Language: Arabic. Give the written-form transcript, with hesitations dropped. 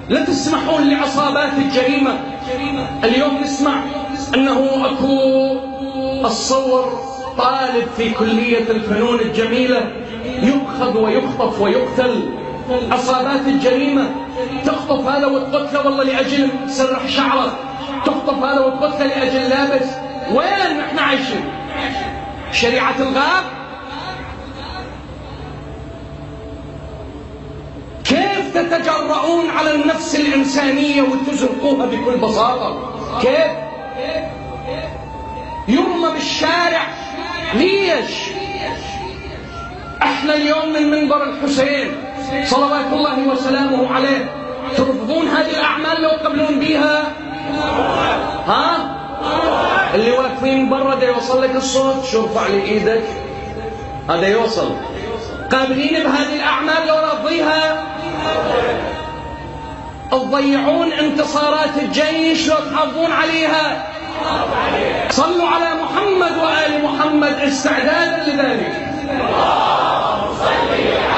لا تسمحون لعصابات الجريمة. اليوم نسمع أنه أكو أتصور طالب في كلية الفنون الجميلة يؤخذ ويخطف ويقتل. عصابات الجريمة تخطف هذا وتقتله والله لأجل سرح شعره، تخطف هذا وتقتله لأجل لابس. وين نحن عايشين؟ شريعة الغاب؟ كيف تتجرؤون على النفس الإنسانية وتزرقوها بكل بساطة؟ كيف؟ يرمى بالشارع. ليش؟ احنا اليوم من منبر الحسين صلوات الله وسلامه عليه ترفضون هذه الأعمال لو قبلون بيها؟ ها؟ اللي واقفين برا دا يوصل لك الصوت، شو ارفع لي ايدك، هذا يوصل. قابلين بهذه الأعمال لو رافضيها؟ تضيعون انتصارات الجيش لو تحافظون عليها؟ صلوا على محمد وآل محمد استعدادا لذلك. اللهم صل